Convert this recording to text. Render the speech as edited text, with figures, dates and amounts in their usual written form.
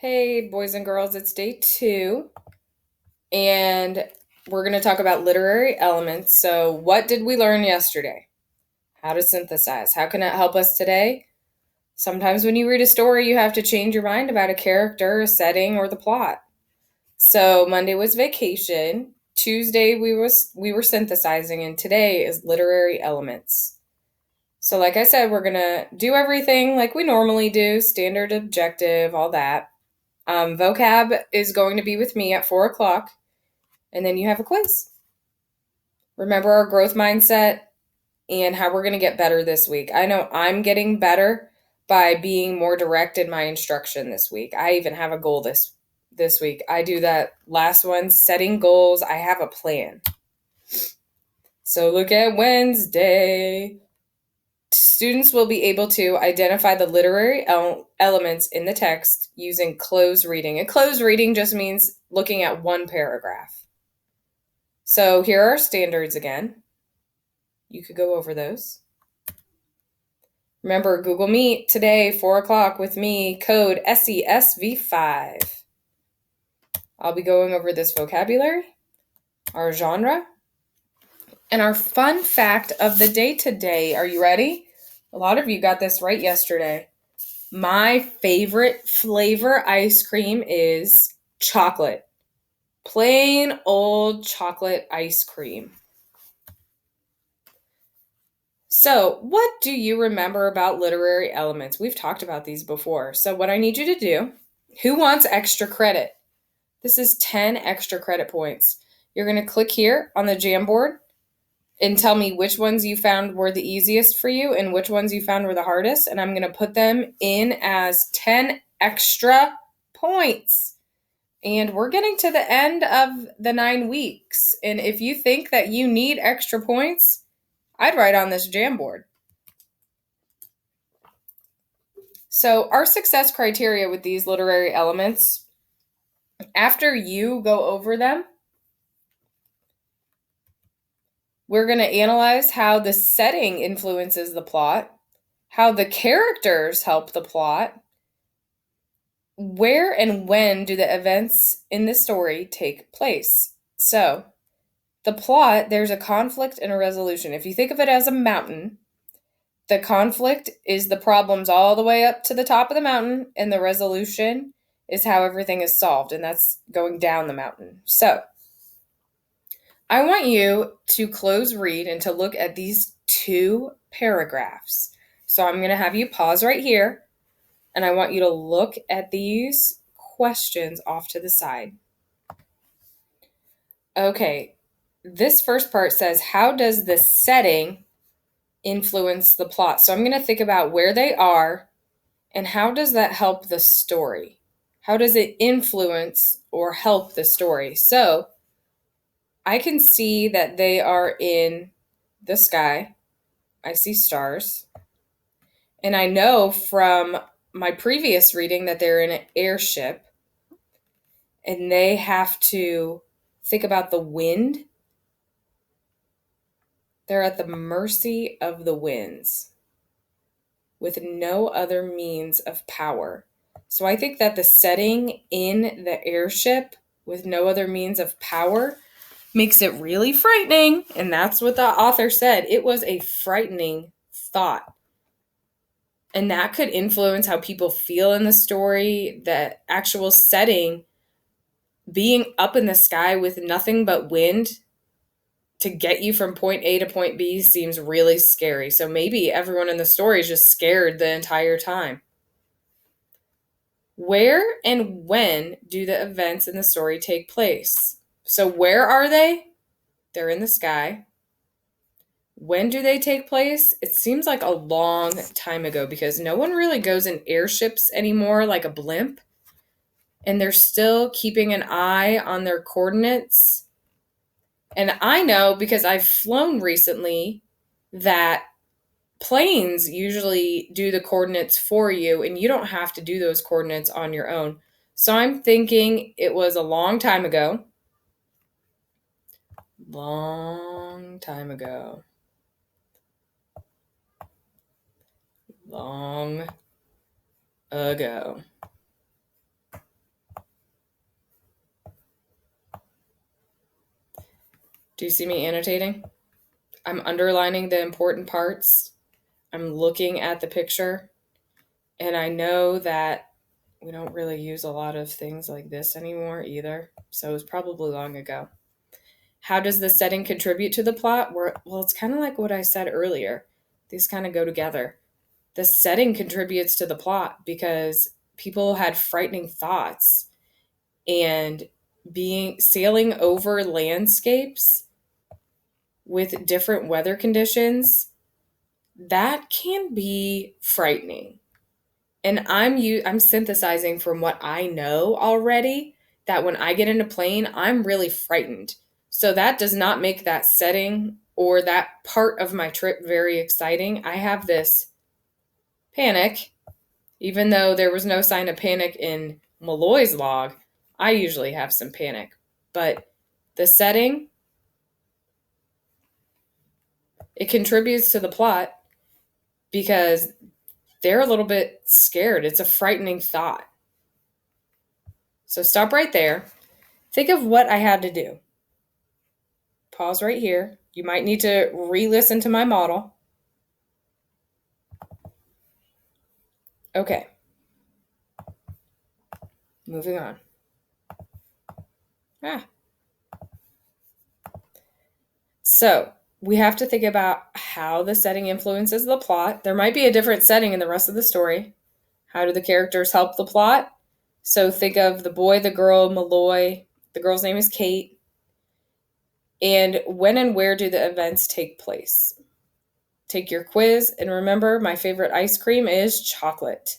Hey, boys and girls, it's day 2, and we're going to talk about literary elements. So, what did we learn yesterday? How to synthesize. How can it help us today? Sometimes when you read a story, you have to change your mind about a character, a setting, or the plot. So, Monday was vacation. Tuesday we were synthesizing, and today is literary elements. So, like I said, we're going to do everything like we normally do, standard, objective, all that. Vocab is going to be with me at 4 o'clock, and then you have a quiz. Remember our growth mindset and how we're going to get better this week. I know I'm getting better by being more direct in my instruction this week. I even have a goal this week. I do that last one, setting goals. I have a plan. So look at Wednesday. Students will be able to identify the literary elements in the text using closed reading. And closed reading just means looking at one paragraph. So here are standards again. You could go over those. Remember, Google Meet today, 4 o'clock with me, code SESV5. I'll be going over this vocabulary, our genre, and our fun fact of the day today. Are you ready? A lot of you got this right yesterday. My favorite flavor ice cream is chocolate. Plain old chocolate ice cream. So, what do you remember about literary elements? We've talked about these before. So, what I need you to do, who wants extra credit? This is 10 extra credit points. You're going to click here on the Jamboard and tell me which ones you found were the easiest for you and which ones you found were the hardest. And I'm going to put them in as 10 extra points. And we're getting to the end of the 9 weeks. And if you think that you need extra points, I'd write on this Jamboard. So, our success criteria with these literary elements, after you go over them, we're going to analyze how the setting influences the plot, how the characters help the plot, where and when do the events in the story take place. So, the plot, there's a conflict and a resolution. If you think of it as a mountain, the conflict is the problems all the way up to the top of the mountain, and the resolution is how everything is solved, and that's going down the mountain. So, I want you to close read and to look at these 2 paragraphs. So, I'm going to have you pause right here, and I want you to look at these questions off to the side. Okay, this first part says, how does the setting influence the plot? So, I'm going to think about where they are and how does that help the story? How does it influence or help the story? So, I can see that they are in the sky. I see stars. And I know from my previous reading that they're in an airship and they have to think about the wind. They're at the mercy of the winds with no other means of power. So I think that the setting in the airship with no other means of power makes it really frightening. And that's what the author said. It was a frightening thought. And that could influence how people feel in the story, the actual setting, being up in the sky with nothing but wind to get you from point A to point B seems really scary. So maybe everyone in the story is just scared the entire time. Where and when do the events in the story take place? So where are they? They're in the sky. When do they take place? It seems like a long time ago because no one really goes in airships anymore like a blimp. And they're still keeping an eye on their coordinates. And I know because I've flown recently that planes usually do the coordinates for you and you don't have to do those coordinates on your own. So I'm thinking it was a long time ago. Long time ago. Long ago. Do you see me annotating? I'm underlining the important parts. I'm looking at the picture. And I know that we don't really use a lot of things like this anymore either. So it was probably long ago. How does the setting contribute to the plot? Well, it's kind of like what I said earlier. These kind of go together. The setting contributes to the plot because people had frightening thoughts, and being sailing over landscapes with different weather conditions, that can be frightening. And I'm synthesizing from what I know already, that when I get in a plane, I'm really frightened. So that does not make that setting or that part of my trip very exciting. I have this panic, even though there was no sign of panic in Malloy's log. I usually have some panic, but the setting, it contributes to the plot because they're a little bit scared. It's a frightening thought. So stop right there. Think of what I had to do. Pause right here. You might need to re-listen to my model. Okay. Moving on. So we have to think about how the setting influences the plot. There might be a different setting in the rest of the story. How do the characters help the plot? So think of the boy, the girl, Malloy. The girl's name is Kate. And when and where do the events take place? Take your quiz, and remember, my favorite ice cream is chocolate.